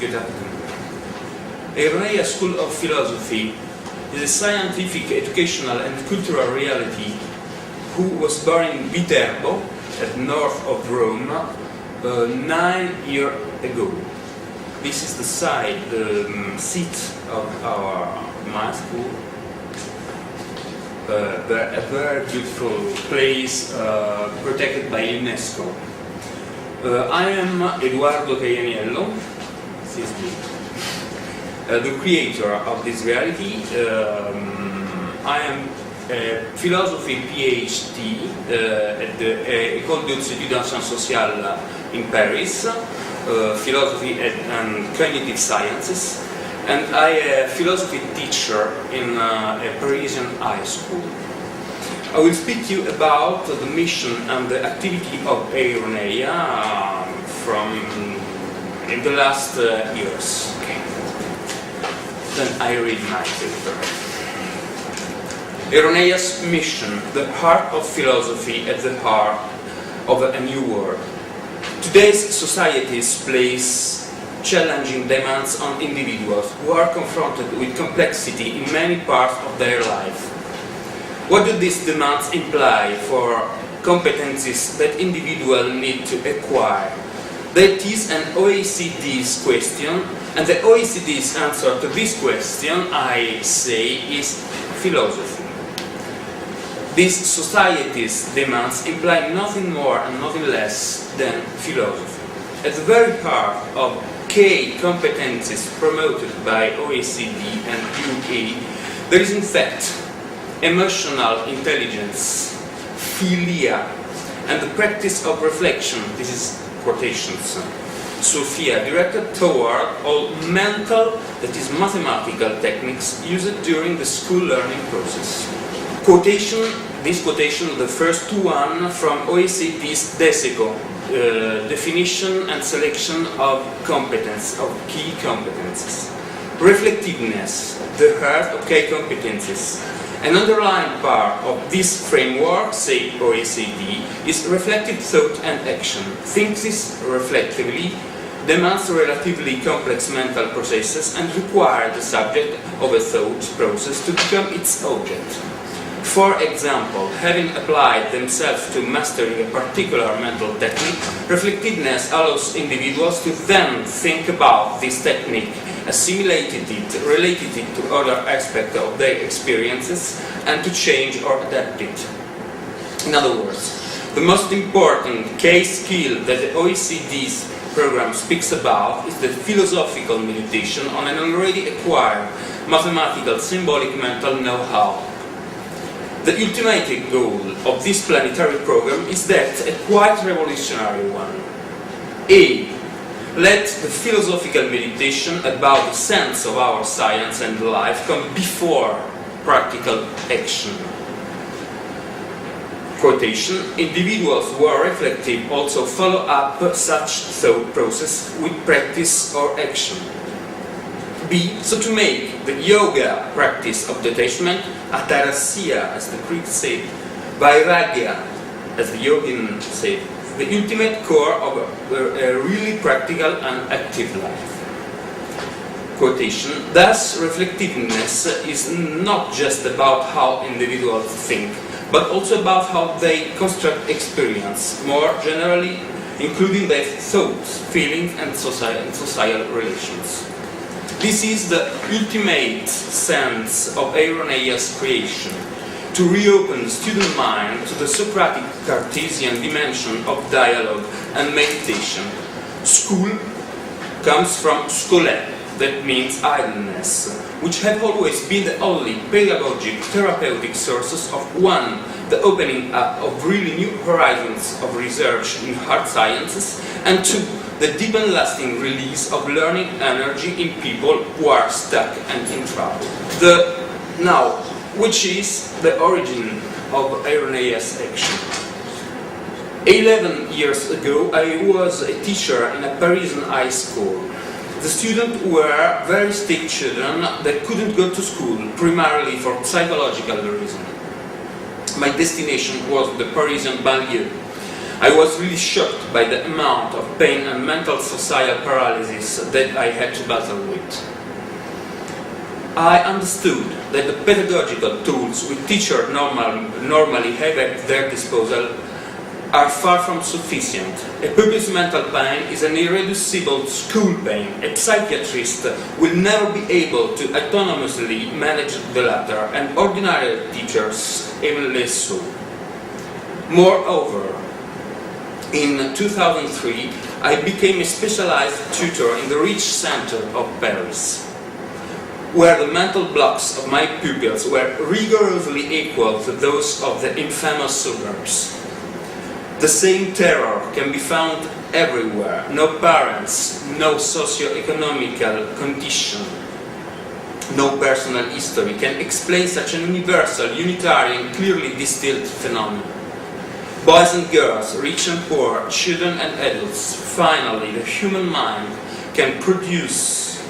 Educatione. EIRONEIA'S School of Philosophy is a scientific, educational and cultural reality who was born in Viterbo, at north of Rome, 9 years ago. This is the seat of our my school. A very beautiful place protected by UNESCO. I am Eduardo Caianiello, this is me, the creator of this reality. I am a philosophy PhD at the École d'études en sciences sociales in Paris, philosophy and cognitive sciences, and I am a philosophy teacher in a Parisian high school. I will speak to you about the mission and the activity of EIRONEIA in the last years. Okay. Then I read my paper. EIRONEIA'S mission, the heart of philosophy at the heart of a new world. Today's societies place challenging demands on individuals who are confronted with complexity in many parts of their life. What do these demands imply for competencies that individuals need to acquire? That is an OECD's question, and the OECD's answer to this question, I say, is philosophy. These societies' demands imply nothing more and nothing less than philosophy. At the very heart of key competencies promoted by OECD and UK, there is in fact emotional intelligence, philia, and the practice of reflection, this is quotations, Sophia, directed toward all mental, that is mathematical techniques used during the school learning process. This quotation, the first one from OECD's DESECO, definition and selection of competence, of key competences. Reflectiveness, the heart of key competences. An underlying part of this framework, say OECD, is reflective thought and action. Thinks reflectively, demands relatively complex mental processes and require the subject of a thought process to become its object. For example, having applied themselves to mastering a particular mental technique, reflectiveness allows individuals to then think about this technique, assimilated it, related it to other aspects of their experiences, and to change or adapt it. In other words, the most important key skill that the OECD's program speaks about is the philosophical meditation on an already acquired mathematical symbolic mental know-how. The ultimate goal of this planetary program is that a quite revolutionary one. A. Let the philosophical meditation about the sense of our science and life come before practical action. Quotation, individuals who are reflective also follow up such thought process with practice or action. B. So to make the yoga practice of detachment, atarasya, as the Greeks say, vairagya, as the yogin say, the ultimate core of a really practical and active life. Quotation, thus reflectiveness is not just about how individuals think, but also about how they construct experience, more generally including their thoughts, feelings and social relations. This is the ultimate sense of EIRONEIA'S creation, to reopen the student mind to the Socratic Cartesian dimension of dialogue and meditation. School comes from skole, that means idleness, which have always been the only pedagogic, therapeutic sources of one, the opening up of really new horizons of research in hard sciences, and two, the deep and lasting release of learning energy in people who are stuck and in trouble. Which is the origin of EIRONEIA'S action. 11 years ago, I was a teacher in a Parisian high school. The students were very strict children that couldn't go to school, primarily for psychological reasons. My destination was the Parisian banlieue. I was really shocked by the amount of pain and mental social paralysis that I had to battle with. I understood that the pedagogical tools which teachers normally have at their disposal are far from sufficient. A pupil's mental pain is an irreducible school pain. A psychiatrist will never be able to autonomously manage the latter, and ordinary teachers even less so. Moreover, in 2003, I became a specialized tutor in the Rich Center of Paris, where the mental blocks of my pupils were rigorously equal to those of the infamous suburbs. The same terror can be found everywhere. No parents, no socio-economical condition, no personal history can explain such an universal, unitary and clearly distilled phenomenon. Boys and girls, rich and poor, children and adults, finally the human mind can produce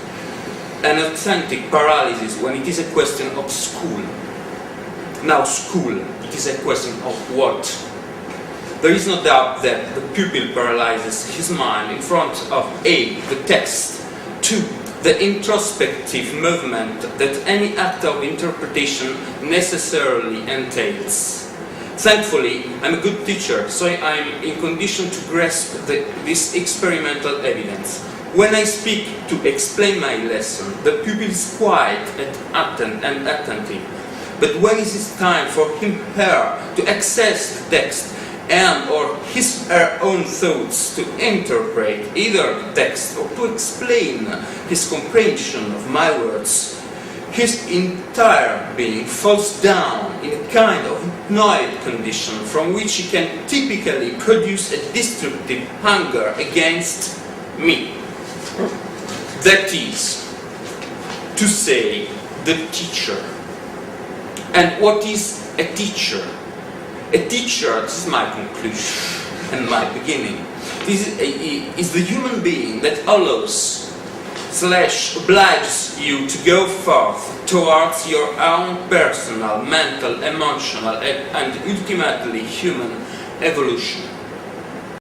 an authentic paralysis when it is a question of school. Now school, it is a question of what? There is no doubt that the pupil paralyzes his mind in front of A, the text, 2, the introspective movement that any act of interpretation necessarily entails. Thankfully, I'm a good teacher, so I'm in condition to grasp this experimental evidence. When I speak to explain my lesson, the pupil is quiet and attentive. But when it is time for her to access the text and or his her own thoughts, to interpret either the text or to explain his comprehension of my words, his entire being falls down in a kind of hypnoid condition from which he can typically produce a destructive hunger against me. That is to say, the teacher. And what is a teacher? A teacher, this is my conclusion and my beginning, this is the human being that allows / obliges you to go forth towards your own personal, mental, emotional, and ultimately human evolution.